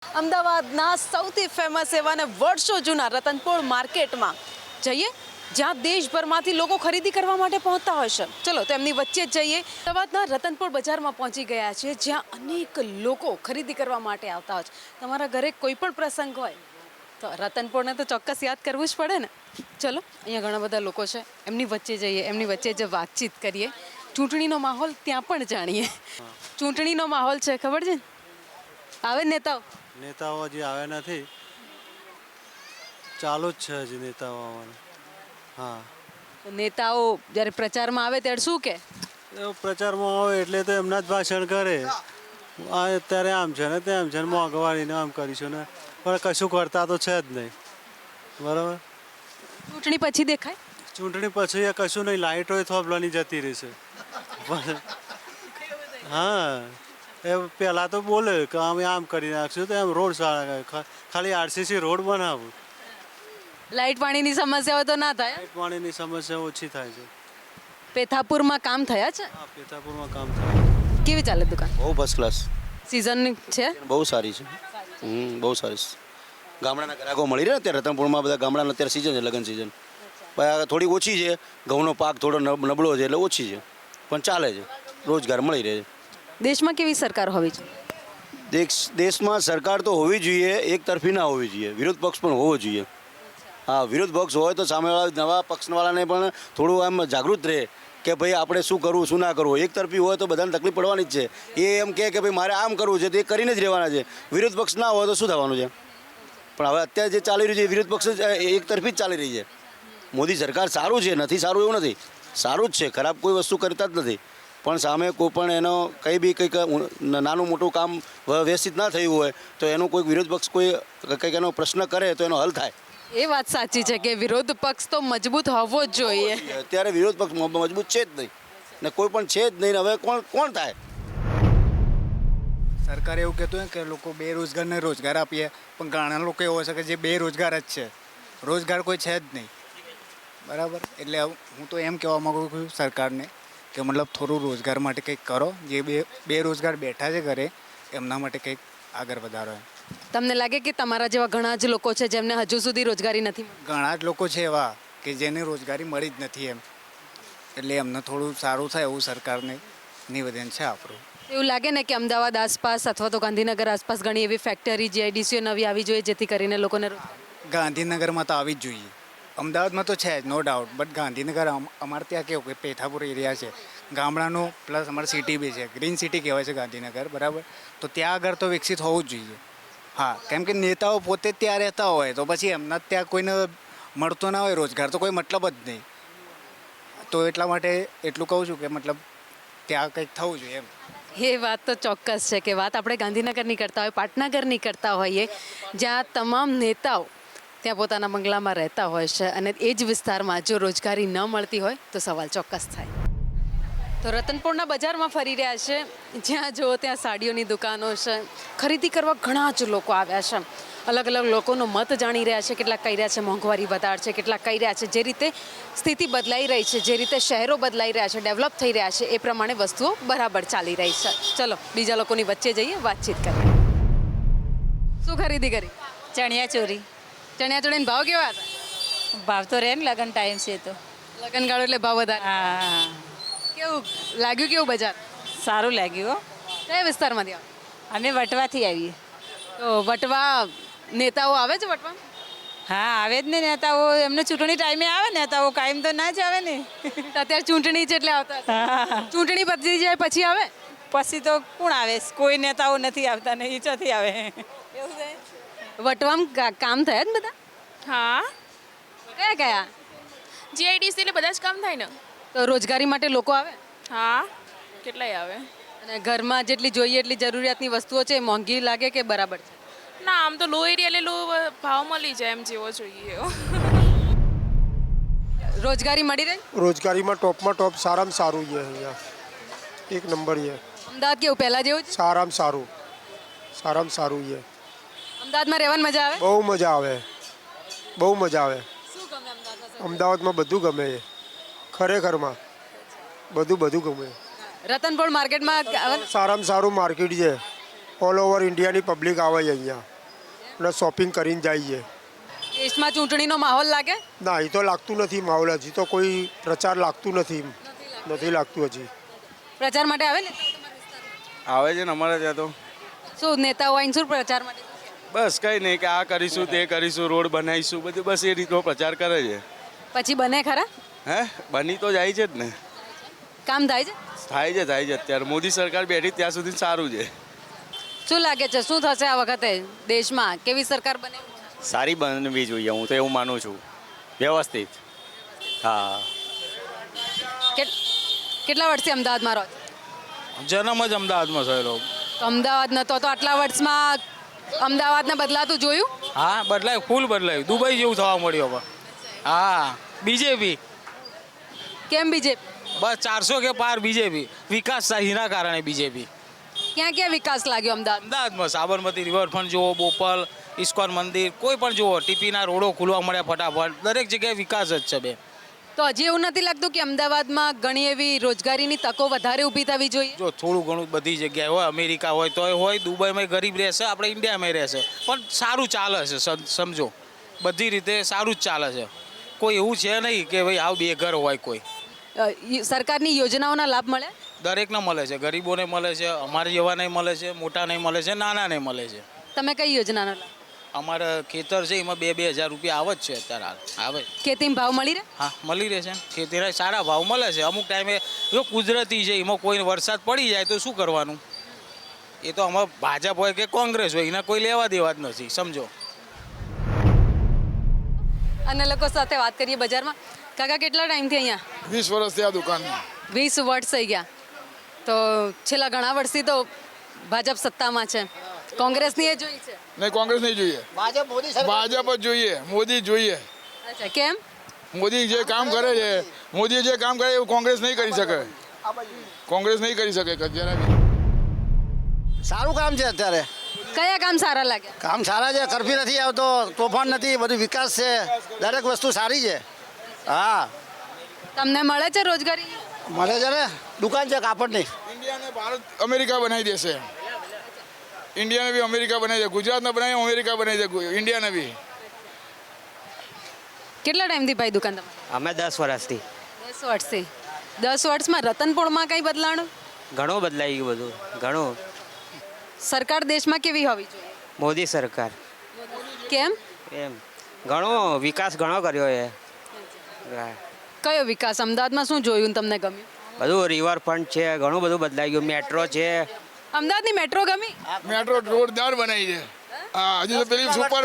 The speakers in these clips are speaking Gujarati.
અમદાવાદના સૌથી ફેમસ એવા અને વર્ષો જૂના રતનપોળ માર્કેટમાં જઈએ, જ્યાં દેશભરમાંથી લોકો ખરીદી કરવા માટે પહોંચતા હોય છે. ચલો તો એમની વચ્ચે જ જઈએ. અમદાવાદના રતનપોળ બજારમાં પહોંચી ગયા છે, જ્યાં અનેક લોકો ખરીદી કરવા માટે આવતા હોય છે. તમારા ઘરે કોઈ પણ પ્રસંગ હોય તો રતનપોળને તો ચોક્કસ યાદ કરવું જ પડે ને. ચલો, અહીંયા ઘણા બધા લોકો છે, એમની વચ્ચે જઈએ, એમની વચ્ચે જ વાતચીત કરીએ. ચૂંટણીનો માહોલ ત્યાં પણ જાણીએ. ચૂંટણીનો માહોલ છે, ખબર છે? આવે નેતાઓ હજી આવ્યા નથી, ચાલુ જ છે હજી નેતાઓ આવવાના. હા, નેતાઓ જ્યારે પ્રચારમાં આવે ત્યારે શું કે? પ્રચારમાં આવે એટલે તો એમના જ ભાષણ કરે. અત્યારે આમ છે ને તેમ છે ને મોંઘવારીને આમ કરીશું ને, પણ કશું કરતા તો છે જ નહીં. બરાબર. ચૂંટણી પછી દેખાય? ચૂંટણી પછી એ કશું નહીં, લાઇટો થોભલાની જતી રહેશે. હા, એ પહેલાં તો બોલે કે અમે આમ કરી નાખશું તો એમ રોડ સારા, ખાલી આરસીસી રોડ બનાવું. લાઇટ પાણીની સમસ્યાઓ તો ના થાય? લાઇટ પાણીની સમસ્યા ઓછી થાય છે. પેથાપુરમાં કામ થયા છે? હા, પેથાપુરમાં કામ થાય. કેવી ચાલે દુકાન? બહુ ફર્સ્ટ ક્લાસ. સિઝન છે? બહુ સારી છે. બહુ સારી છે. ગામડાના ગ્રાહકો મળી રહે અત્યારે રતનપુરમાં, બધા ગામડાના અત્યારે સિઝન છે, લગ્ન સિઝન. થોડી ઓછી છે, ઘઉંનો પાક થોડો નબળો છે એટલે ઓછી છે, પણ ચાલે છે, રોજગાર મળી રહે છે. દેશમાં કેવી સરકાર હોવી જોઈએ? દેશમાં સરકાર તો હોવી જોઈએ, એક તરફી ના હોવી જોઈએ, વિરોધ પક્ષ પણ હોવો જોઈએ. હા, વિરોધ પક્ષ હોય તો સામેવાળા નવા પક્ષવાળાને પણ થોડું આમ જાગૃત રહે કે ભાઈ આપણે શું કરવું શું ના કરવું. એક તરફી હોય તો બધાને તકલીફ પડવાની જ છે. એ એમ કહે કે ભાઈ મારે આમ કરવું છે તો એ કરીને જ રહેવાના છે. વિરોધ પક્ષ ના હોય તો શું થવાનું છે? પણ હવે અત્યારે જે ચાલી રહ્યું છે વિરોધ પક્ષ એક તરફી જ ચાલી રહી છે. મોદી સરકાર સારું છે, નથી સારું એવું નથી, સારું જ છે, ખરાબ કોઈ વસ્તુ કરતા જ નથી. પણ સામે કોઈ પણ એનો કંઈક નાનું મોટું કામ વ્યવસ્થિત ના થયું હોય તો એનો કોઈ વિરોધ પક્ષ કોઈ કંઈક એનો પ્રશ્ન કરે તો એનો હલ થાય. એ વાત સાચી છે કે વિરોધ પક્ષ તો મજબૂત હોવો જ જોઈએ. અત્યારે વિરોધ પક્ષ મજબૂત છે જ નહીં ને કોઈ પણ છે જ નહીં. હવે કોણ થાય? સરકાર એવું કહેતું હોય કે લોકો બેરોજગારને રોજગાર આપીએ, પણ ઘણા લોકો એવો છે કે જે બેરોજગાર જ છે, રોજગાર કોઈ છે જ નહીં. બરાબર. એટલે હું તો એમ કહેવા માગું છું સરકારને કે મતલબ થોડું રોજગાર માટે કંઈક કરો. જે બેરોજગાર બેઠા છે ઘરે એમના માટે કંઈક આગળ વધારો. તમને લાગે કે તમારા જેવા ઘણા જ લોકો છે જેમને હજુ સુધી રોજગારી નથી મળી? ઘણા જ લોકો છે એવા કે જેને રોજગારી મળી જ નથી એમ. એટલે એમને થોડું સારું થાય એવું સરકારને નિવેદન છે આપણું. એવું લાગે ને કે અમદાવાદ આસપાસ અથવા તો ગાંધીનગર આસપાસ ઘણી એવી ફેક્ટરી જીઆઈડીસીઓ નવી આવી જોઈએ જેથી કરીને લોકોને ગાંધીનગરમાં તો આવી જ જોઈએ. અમદાવાદમાં તો છે જ નો ડાઉટ, બટ ગાંધીનગર અમારે ત્યાં કેવું કે પેથાપુર એરિયા છે, ગામડાનું પ્લસ અમારે સિટી બી છે, ગ્રીન સિટી કહેવાય છે ગાંધીનગર. બરાબર. તો ત્યાં આગળ તો વિકસિત હોવું જ જોઈએ. હા, કેમ કે નેતાઓ પોતે જ ત્યાં રહેતા હોય તો પછી એમના ત્યાં કોઈને મળતો ના હોય રોજગાર તો કોઈ મતલબ જ નહીં. તો એટલા માટે એટલું કહું છું કે મતલબ ત્યાં કંઈક થવું જોઈએ એમ. એ વાત તો ચોક્કસ છે કે વાત આપણે ગાંધીનગરની કરતા હોય, પાટનગરની કરતા હોઈએ, જ્યાં તમામ નેતાઓ ત્યાં પોતાના બંગલામાં રહેતા હોય છે અને એ જ વિસ્તારમાં જો રોજગારી ન મળતી હોય તો સવાલ ચોક્કસ થાય. તો રતનપોળના બજારમાં ફરી રહ્યા છે, જ્યાં જુઓ ત્યાં સાડીઓની દુકાનો છે. ખરીદી કરવા ઘણા જ લોકો આવ્યા છે. અલગ અલગ લોકોનો મત જાણી રહ્યા છે. કેટલાક કહી રહ્યા છે મોંઘવારી વધારે છે, કેટલાક કહી રહ્યા છે જે રીતે સ્થિતિ બદલાઈ રહી છે, જે રીતે શહેરો બદલાઈ રહ્યા છે, ડેવલપ થઈ રહ્યા છે, એ પ્રમાણે વસ્તુઓ બરાબર ચાલી રહી છે. ચલો બીજા લોકોની વચ્ચે જઈએ, વાતચીત કરીએ. શું ખરીદી કરી? ચણિયા ચોરી. ચણિયા ચોળીના ભાવ કેવા હતા? ભાવ તો રહે ને, લગન ટાઈમ છે તો. લગન ગાળો એટલે ભાવ વધારે. હા, કેવું લાગ્યું? કેવું બજાર? સારું લાગ્યું હો. કયા વિસ્તારમાંથી આવો? અમે વટવાથી આવીએ. તો વટવા નેતાઓ આવે છે વટવા? હા, આવે જ ને નેતાઓ. એમને ચૂંટણી ટાઈમે આવે નેતાઓ, કાયમ તો ના જ આવે ને. અત્યારે ચૂંટણી છે એટલે આવતા હશે. હા, ચૂંટણી પતી જાય પછી આવે? પછી તો કોણ આવે? કોઈ નેતાઓ નથી આવતા ને ઈચ્છાથી આવે. એવું છે. વટવામાં કામ થયા જ બધા? હા, કયા કયા? જીઆઈડીસી એટલે બધા જ કામ થાય ને. તો રોજગારી માટે લોકો આવે? હા, કેટલાય આવે. અને ઘરમાં જેટલી જોઈએ એટલી જરૂરિયાતની વસ્તુઓ છે, મોંઘી લાગે કે બરાબર છે? ના, આમ તો લો એરિયા એટલે લો ભાવ મળી જાય એમ જેવો જોઈએ એવો. રોજગારી મળી રહી? રોજગારીમાં ટોપમાં ટોપ સારામાં સારું છે અહીંયા, એક નંબર છે. અમદાવાદ કેવું પહેલાં જેવું છે? સારામાં સારું છે. અમદાવાદમાં રહેવાની મજા આવે? બહુ મજા આવે, બહુ મજા આવે. શું ગમે અમદાવાદમાં? અમદાવાદમાં બધું ગમે છે, ખરેખરમાં બધું ગમે. રતનપોળ માર્કેટમાં સારામાં સારું માર્કેટ છે. ઓલ ઓવર ઇન્ડિયાની પબ્લિક આવે છે અહીંયા. અને શોપિંગ કરીને જઈએ. દેશમાં ચૂંટણીનો માહોલ લાગે? ના એ તો લાગતું નથી માહોલ, હજી તો કોઈ પ્રચાર લાગતું નથી લાગતું હજી. પ્રચાર માટે આવે ને? આવે છે ને અમારે ત્યાં તો શું નેતાઓ આવીને શું પ્રચાર માટે? બસ કંઈ નહીં કે આ કરીશું તે કરીશું રોડ બનાવીશું બધું બસ એ રીતનો પ્રચાર કરે છે. પછી બને ખરા? હે બની તો જાય છે જ ને. કામ થાય છે? થાય છે અત્યારે મોદી સરકાર બેઠી ત્યાં સુધી સારું છે. શું લાગે છે શું થશે આ વખતે દેશમાં? કેવી સરકાર બને? સારી બનવી જોઈએ, હું તો એવું માનું છું. વ્યવસ્થિત. હા. કેટલા વર્ષથી અમદાવાદમાં રહો છો? જન્મ જ અમદાવાદમાં થયેલો. તો અમદાવાદ નતો તો આટલા વર્ષમાં અમદાવાદને બદલાતું જોયું? હા બદલાયું, ફૂલ બદલાયું, દુબઈ જેવું થવા મળ્યું હવે. હા બીજેપી કેમ બીજેપી? બસ 400 કે પાર બીજેપી. વિકાસ શાહીના કારણે બીજેપી. ક્યાં ક્યાં વિકાસ લાગ્યો અમદાવાદ? અમદાવાદમાં સાબરમતી રિવરફ્રન્ટ જુઓ, બોપલ, ઇસ્કોન મંદિર, કોઈ પણ જુઓ, ટીપીના રોડો ખુલવા મળ્યા ફટાફટ. દરેક જગ્યાએ વિકાસ જ છે બે. તો હજી એવું નથી લાગતું કે અમદાવાદમાં ઘણી એવી રોજગારીની તકો વધારે ઊભી થવી જોઈએ? જો થોડું ઘણું બધી જગ્યાએ હોય, અમેરિકા હોય તોય હોય, દુબઈમાં ગરીબ રહેશે, આપણે ઇન્ડિયામાં રહેશે, પણ સારું ચાલે છે. સમજો બધી રીતે સારું જ ચાલે છે. કોઈ એવું છે નહીં કે ભાઈ આવ બેઘર હોય કોઈ. સરકારની યોજનાઓના લાભ મળે? દરેકને મળે છે, ગરીબોને મળે છે, અમારે જેવાને મળે છે, મોટાને મળે છે, નાનાને મળે છે. તમે કઈ યોજનાનો લાભ? અમારે ખેતર છે એમાં 2,000 રૂપિયા આવે જ છે અત્યારે હાલ. આવે ખેતીમાં ભાવ મળી રહે? હા મળી રહે છે. ખેતીના સારા ભાવ મળે છે. અમુક ટાઈમે જો કુદરતી છે એમાં કોઈ વરસાદ પડી જાય તો શું કરવાનું? એ તો અમારે ભાજપ હોય કે કોંગ્રેસ હોય એના કોઈ લેવા દેવા જ નથી. સમજો. અને લોકો સાથે વાત કરીએ બજારમાં. કાકા કેટલા ટાઈમથી અહીંયા? 20 વર્ષથી આ દુકાન. 20 વર્ષ થઈ ગયા. તો છેલ્લા ઘણા વર્ષથી તો ભાજપ સત્તામાં છે. કોંગ્રેસની એ જોઈ છે? નહીં કોંગ્રેસ નહીં જોઈએ, ભાજપ જ જોઈએ, મોદી જોઈએ. અચ્છા કેમ? મોદી જે કામ કરે છે, મોદી જે કામ કરે એવું કોંગ્રેસ નહીં કરી શકે. કોંગ્રેસ નહીં કરી શકે જરા બી. સારું કામ છે અત્યારે. કયા કામ સારા લાગ્યા? કામ સારા છે, કરફી નથી આવતો, તોફાન નથી, બધું વિકાસ છે, દરેક વસ્તુ સારી છે. હા તમને મળે છે રોજગારી? મળે છે ને, દુકાન છે કાપડની. ઇન્ડિયાને ભારત અમેરિકા બનાવી દેશે. ઇન્ડિયાને બી અમેરિકા બનાવી દે, ગુજરાતને બનાવી અમેરિકા બનાવી દે, ઇન્ડિયાને બી. કેટલા ટાઈમથી ભાઈ દુકાન તમારી? અમે 10 વર્ષથી. 10 વર્ષથી. 10 વર્ષમાં રતનપુરમાં કંઈ બદલાણું? ઘણું બદલાઈ ગયું બધું, ઘણું. સરકાર દેશમાં કેવી હોવી જોઈએ? મોદી સરકાર. કેમ? એમ ઘણો વિકાસ ઘણો કર્યો એ. કયો વિકાસ? અમદાવાદમાં શું જોયું તમને ગમ્યું? બધું રિવરફ્રન્ટ છે, ઘણું બધું બદલાઈ ગયું. મેટ્રો છે. અમદાવાદની મેટ્રો ગમી? મેટ્રો જોરદાર બનાવી છે. હા હજુ તો પેલી સુપર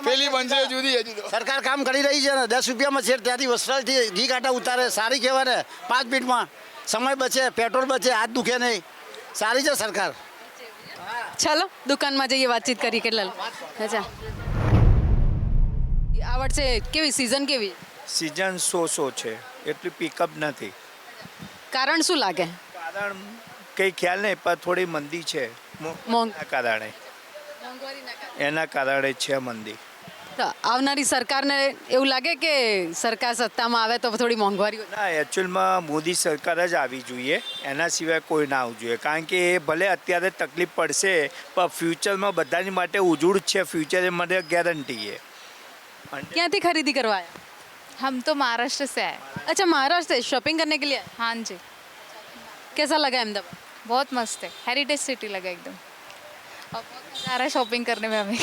પેલી બનશે જુદી. હજુ તો સરકાર કામ કરી રહી છે ને. 10 રૂપિયામાં છે ત્યાંથી વસ્ત્રાલથી ઘી કાંટા ઉતારે, સારી કહેવાય ને. 5 મિનિટમાં સમય બચે, પેટ્રોલ બચે, હાથ દુખે નહીં. સારી છે સરકાર. ચાલો દુકાનમાં જઈએ, વાતચીત કરી. કેટલા? અચ્છા આ વર્ષે કેવી સિઝન કેવી? સિઝન સો છે, એટલી પિકઅપ નથી. કારણ શું લાગે? કારણ કંઈ ખ્યાલ નહીં, પણ થોડી મંદી છે કારણે. એના કારણે છે મંદી. તો આવનારી સરકારને એવું લાગે કે સરકાર સત્તામાં આવે તો થોડી મોંઘવારી હોય? ના, એકચ્યુઅલમાં મોદી સરકાર જ આવી જોઈએ, એના સિવાય કોઈ ના આવવું જોઈએ. કારણ કે એ ભલે અત્યારે તકલીફ પડશે પણ ફ્યુચરમાં બધાની માટે ઉજળું જ છે. ફ્યુચર માટે ગેરંટી है. ક્યાંથી ખરીદી કરવા આયા? हम तो महाराष्ट्र से आए. अच्छा महाराष्ट्र से शॉपिंग करने के लिए आए? हाँ जी, कैसा लगा अहमदाबाद? बहुत मस्त है, हेरिटेज सिटी लगा एकदम. और बहुत मजा आ रहा है शॉपिंग करने में हमें.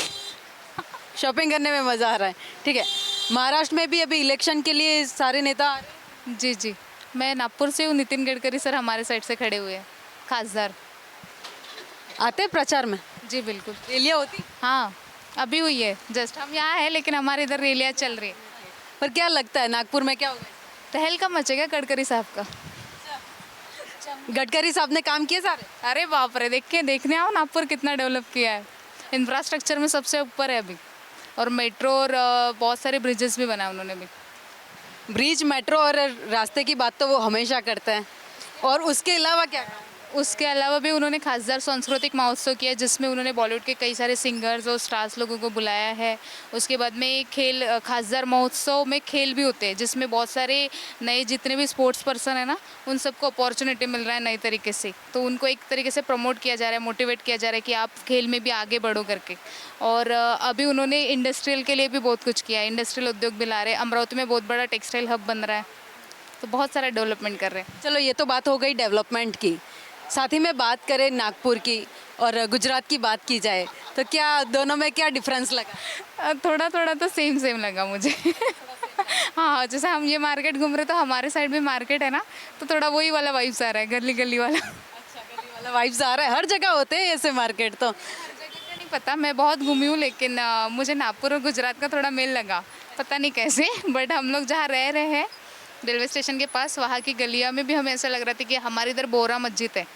शॉपिंग करने में मज़ा आ रहा है. ठीक है. महाराष्ट्र में भी अभी इलेक्शन के लिए सारे नेता आ रहे हैं. जी जी, मैं नागपुर से हूँ. नितिन गडकरी सर हमारे साइड से खड़े हुए हैं, खासदार. आते हैं प्रचार में? जी बिल्कुल. रैलियाँ होती? हाँ अभी हुई है जस्ट. हम यहाँ हैं लेकिन हमारे इधर रैलियाँ चल रही है. पर क्या लगता है नागपुर में क्या होगा? तहलका मचेगा गडकरी साहब का. गडकरी साहब ने काम किए सारे? अरे बाप रे, देखने आओ नागपुर कितना डेवलप किया है. इंफ्रास्ट्रक्चर में सबसे ऊपर है अभी. और मेट्रो और बहुत सारे ब्रिजेस भी बनाए उन्होंने भी. ब्रिज, मेट्रो और रास्ते की बात तो वो हमेशा करते हैं. और उसके अलावा क्या? उसके अलावा भी उन्होंने खासदार सांस्कृतिक महोत्सव किया जिसमें उन्होंने बॉलीवुड के कई सारे सिंगर्स और स्टार्स लोगों को बुलाया है। उसके बाद में एक खेल खासदार महोत्सव में खेल भी होते हैं जिसमें बहुत सारे नए जितने भी स्पोर्ट्स पर्सन है ना उन सबको अपॉर्चुनिटी मिल रहा है नए तरीके से, तो उनको एक तरीके से प्रमोट किया जा रहा है, मोटिवेट किया जा रहा है कि आप खेल में भी आगे बढ़ो करके। और अभी उन्होंने इंडस्ट्रियल के लिए भी बहुत कुछ किया है, इंडस्ट्रियल उद्योग भी ला रहे हैं। अमरावती में बहुत बड़ा टेक्सटाइल हब बन रहा है, तो बहुत सारा डेवलपमेंट कर रहे हैं। चलो ये तो बात हो गई डेवलपमेंट की, साथ ही में बात करें नागपुर की और गुजरात की बात की जाए तो क्या दोनों में क्या डिफरेंस लगा? थोड़ा थोड़ा तो सेम सेम लगा मुझे। हाँ, जैसे हम ये मार्केट घूम रहे तो हमारे साइड में मार्केट है ना, तो थोड़ा वही वाला वाइब्स आ रहा है, गली गली वाला। अच्छा, गली वाला वाइब्स आ रहा है। हर जगह होते हैं ऐसे मार्केट तो। नहीं पता, मैं बहुत घूमी हूँ लेकिन मुझे नागपुर और गुजरात का थोड़ा मेल लगा, पता नहीं कैसे। बट हम लोग जहाँ रह रहे हैं रेलवे स्टेशन के पास, वहाँ की गलिया में भी हमें ऐसा लग रहा था कि हमारे इधर बोरा मस्जिद है,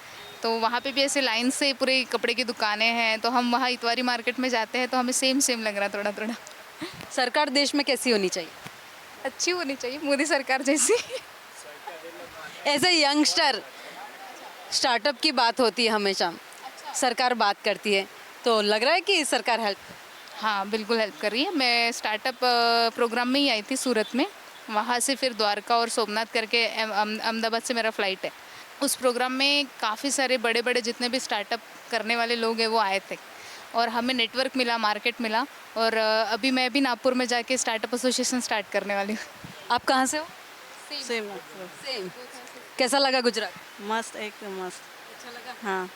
तो वहाँ पे भी ऐसे लाइन से पूरे कपड़े की दुकानें हैं, तो हम वहाँ इतवारी मार्केट में जाते हैं तो हमें सेम सेम लग रहा थोड़ा थोड़ा। सरकार देश में कैसी होनी चाहिए? अच्छी होनी चाहिए, मोदी सरकार जैसी। एज ए यंगस्टर, स्टार्टअप की बात होती है हमेशा, सरकार बात करती है, तो लग रहा है कि सरकार हेल्प। हाँ बिल्कुल हेल्प कर रही है। मैं स्टार्टअप प्रोग्राम में ही आई थी सूरत में, वहाँ से फिर द्वारका और सोमनाथ करके अहमदाबाद से मेरा फ़्लाइट है। उस प्रोग्राम में काफ़ी सारे बड़े बड़े जितने भी स्टार्टअप करने वाले लोग हैं वो आए थे और हमें नेटवर्क मिला, मार्केट मिला। और अभी मैं भी नागपुर में जाके स्टार्टअप एसोसिएशन स्टार्ट करने वाली हूँ। आप कहाँ से हो? Same same. कैसा लगा गुजरात? मस्त, एकदम मस्त। अच्छा लगा। हाँ,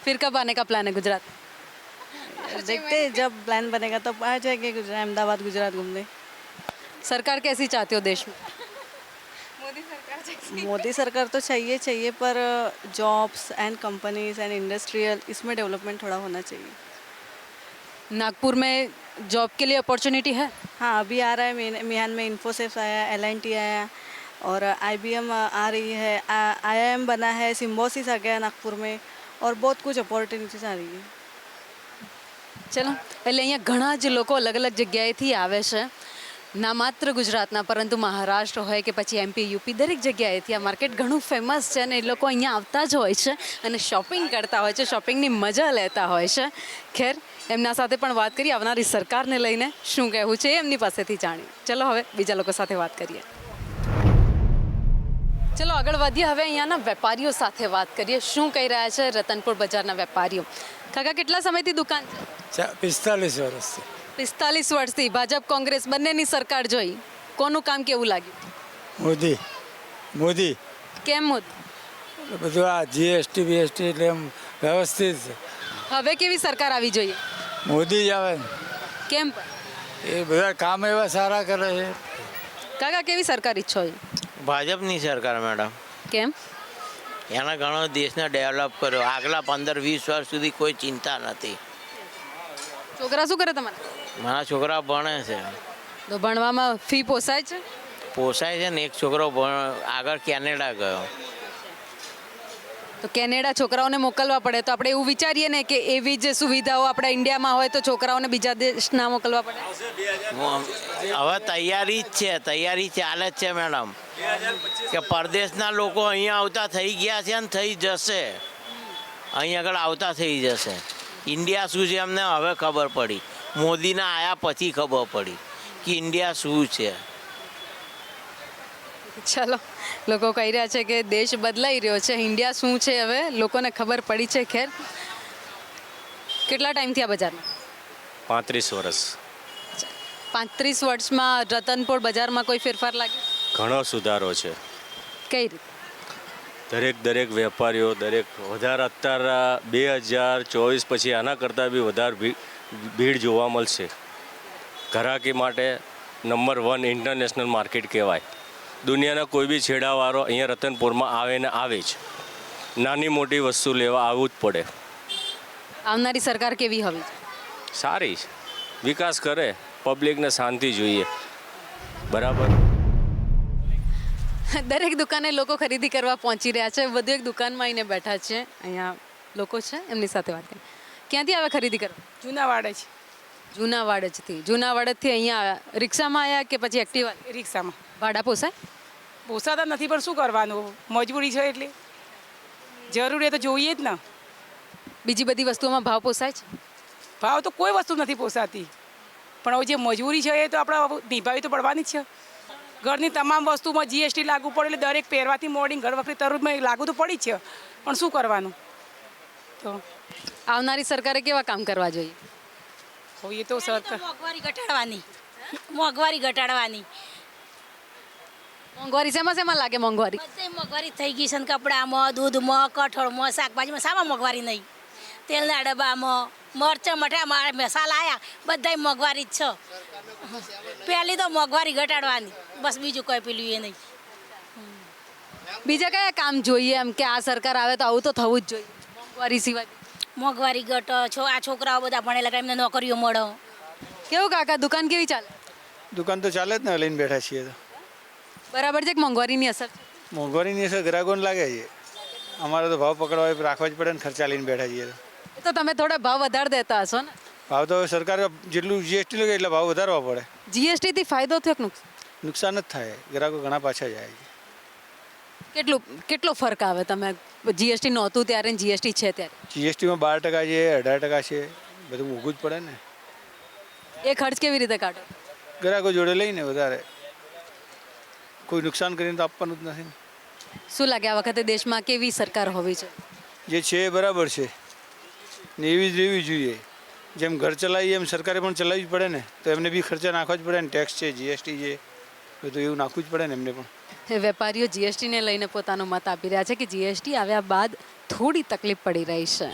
फिर कब आने का प्लान है गुजरात? देखते हैं जब प्लान बनेगा तब आ जाएंगे अहमदाबाद गुजरात घूमने। सरकार कैसी चाहते हो देश में? मोदी सरकार तो चाहिए पर jobs and companies and industrial इसमें डेवलपमेंट थोड़ा होना चाहिए। नागपुर में जॉब के लिए अपॉर्चुनिटी है? हाँ, अभी आ रहा है मिहान में इन्फोसिस आया, LNT आया और IBM आ रही है, IIM बना है, सिम्बोसिस आ गया नागपुर में और बहुत कुछ अपॉर्चुनिटीज आ रही है। ચલો, એટલે અહીંયા ઘણા જ લોકો અલગ અલગ જગ્યાએથી આવે છે, ના માત્ર ગુજરાતના પરંતુ મહારાષ્ટ્ર હોય કે પછી MP UP દરેક જગ્યાએથી આ માર્કેટ ઘણું ફેમસ છે અને એ લોકો અહીંયા આવતા જ હોય છે અને શોપિંગ કરતા હોય છે, શોપિંગની મજા લેતા હોય છે। ખેર એમના સાથે પણ વાત કરીએ, આવનારી સરકારને લઈને શું કહેવું છે એમની પાસેથી જાણીએ। ચલો હવે બીજા લોકો સાથે વાત કરીએ। ચલો આગળ વધીએ, હવે અહીંયાના વેપારીઓ સાથે વાત કરીએ, શું કહી રહ્યા છે રતનપુર બજારના વેપારીઓ। કાકા કેટલા સમયથી દુકાન છે? 45 વર્ષથી। 45 વર્ષથી ભાજપ કોંગ્રેસ બંનેની સરકાર જોઈ, કોનું કામ કેવું લાગ્યું? મોદી કેમ મોદી? બધું આ GST BST એટલે એમ વ્યવસ્થિત છે। હવે કેવી સરકાર આવી જોઈએ? મોદી જ આવે ને, કેમ? એ બધા કામ એવા સારા કરે છે। કાકા કેવી સરકાર ઈચ્છો છો? ભાજપની સરકાર મેડમ, કેમ? એના ઘણો દેશને ડેવલપ કર્યો। આગલા 15-20 વર્ષ સુધી કોઈ ચિંતા નથી। છોકરા શું કરે તમારા? મારા છોકરા ભણે છે, તો ભણવામાં ફી પોસાય છે? પોસાય છે ને। એક છોકરો આગળ કેનેડા ગયો। તો કેનેડા છોકરાઓને મોકલવા પડે, તો આપણે એવું વિચારીએ ને કે એવી જ સુવિધાઓ આપણા ઇન્ડિયામાં હોય તો છોકરાઓને બીજા દેશ ના મોકલવા પડે? હવે તૈયારી જ છે, તૈયારી ચાલે જ છે મેડમ, કે પરદેશના લોકો અહીંયા આવતા થઈ ગયા છે ને થઈ જશે, અહીં આગળ આવતા થઈ જશે। ઇન્ડિયા શું છે અમને હવે ખબર પડી, મોદીના આયા પછી ખબર પડી કે ઇન્ડિયા શું છે। ચલો, લોકો કહી રહ્યા છે કે દેશ બદલાઈ રહ્યો છે, ઇન્ડિયા શું છે હવે લોકોને ખબર પડી છે। ખેર કેટલા ટાઈમથી આ બજારમાં? 35 વર્ષ। 35 વર્ષમાં રતનપુર બજારમાં કોઈ ફેરફાર લાગ્યો? ઘણો સુધારો છે। કઈ રીતે? દરેક વેપારીઓ વધારે અત્યારે 2024 પછી આના કરતાં બી વધારે ભીડ જોવા મળશે। ઘરાકી માટે નંબર 1 ઇન્ટરનેશનલ માર્કેટ કહેવાય। દુનિયાના કોઈ બી છેડાવાળો અહીંયા રતનપુરમાં આવે ને આવે જ, નાની મોટી વસ્તુ લેવા આવવું જ પડે। આવનારી સરકાર કેવી હોવી? સારી વિકાસ કરે, પબ્લિકને શાંતિ જોઈએ, બરાબર। દરેક દુકાને લોકો ખરીદી કરવા પહોંચી રહ્યા છે। વધુ એક દુકાનમાં આવીને બેઠા છે, અહીંયા લોકો છે એમની સાથે વાત કરીએ। ક્યાંથી આવે ખરીદી કરવા? જૂનાવાડ જ। જૂનાવાડથી? જૂનાવાડથી અહીંયા રિક્ષામાં આવ્યા કે પછી એક્ટિવા? રિક્ષામાં। ભાડા પોસાય? પોસાતા નથી પણ શું કરવાનું, મજબૂરી છે એટલે। જરૂરી તો જોઈએ જ ને. બીજી બધી વસ્તુઓમાં ભાવ પોસાય છે? ભાવ તો કોઈ વસ્તુ નથી પોસાતી, પણ હવે જે મજૂરી છે એ તો આપણે નિભાવી તો પડવાની જ છે. ઘરની તમામ વસ્તુમાં જીએસટી લાગુ પડે એટલે દરેક પહેરવાથી મોડીને ઘર વખતે તરફમાં લાગુ તો પડી જ છે, પણ શું કરવાનું. તો આવનારી સરકારે કેવા કામ કરવા જોઈએ? હવે એ તો સરકાર મોંઘવારી ઘટાડવાની, મોંઘવારી ઘટાડવાની. મોંઘવારી શેમાં લાગે? મોંઘવારી બધે મોંઘવારી થઈ ગઈ છે ને, કપડામાં, દૂધમાં, કઠોળમાં, શાકભાજીમાં, સામાં મોંઘવારી નહીં. તેલના ડબ્બામાં, મરચાં, મઠામાં, મસાલા આવ્યા, બધાય મોંઘવારી જ છે. પહેલી તો મોંઘવારી ઘટાડવાની, બસ બીજું કોઈ પેલું એ નહીં. બીજા કયા કામ જોઈએ એમ કે આ સરકાર આવે તો આવું તો થવું જ જોઈએ મોંઘવારી સિવાય? મોંઘવારી ઘટ, આ છોકરાઓ બધા ભણેલા એમને નોકરીઓ મળે. કેવું કાકા, દુકાન કેવી ચાલે? દુકાન તો ચાલે જ ને, લઈને બેઠા છીએ તો. બરાબર છે કે મોંઘવારીની અસર છે? મોંઘવારીની અસર ગ્રાહકોને લાગે છે. અમારે તો ભાવ પકડવા રાખવા જ પડે ને, ખર્ચા લઈને બેઠા છીએ એ તો તમે થોડા ભાવ વધારે દેતા હશો ને? ભાવ તો સરકાર જેટલું જીએસટી લગે એટલે ભાવ વધારવા પડે. જીએસટી થી ફાયદો થયો કે નુકસાન? નુકસાન જ થાય, ગ્રાહકો ઘણા પાછા જાય છે. કેટલો ફરક આવે? તમે જીએસટી નહોતું ત્યારે જીએસટી છે ત્યારે? જીએસટીમાં 12% છે, 18% છે, બધું મોંઘું જ પડે ને. એ ખર્ચ કેવી રીતે કાઢો? ગ્રાહકો જોડે લઈને વધારે, કોઈ નુકસાન કરીને તો આપવાનું જ નથી ને. શું લાગે આ વખતે દેશમાં કેવી સરકાર હોવી છે? જે છે એ બરાબર છે ને, એવી જ રહેવી જોઈએ. જેમ ઘર ચલાવીએ એમ સરકારે પણ ચલાવવી જ પડે ને, તો એમને બી ખર્ચા નાખવા જ પડે ને. ટેક્સ છે, જીએસટી છે, બધું એવું નાખવું જ પડે ને એમને પણ. વેપારીઓ જીએસટીને લઈને પોતાનો મત આપી રહ્યા છે કે જીએસટી આવ્યા બાદ થોડી તકલીફ પડી રહી છે.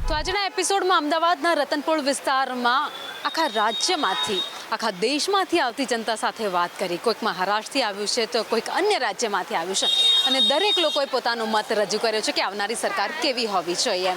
તો આજના એપિસોડમાં અમદાવાદના રતનપુર વિસ્તારમાં આખા રાજ્યમાંથી, આખા દેશમાંથી આવતી જનતા સાથે વાત કરી. કોઈક મહારાષ્ટ્રથી આવ્યું છે તો કોઈક અન્ય રાજ્યમાંથી આવ્યું છે, અને દરેક લોકોએ પોતાનો મત રજૂ કર્યો છે કે આવનારી સરકાર કેવી હોવી જોઈએ.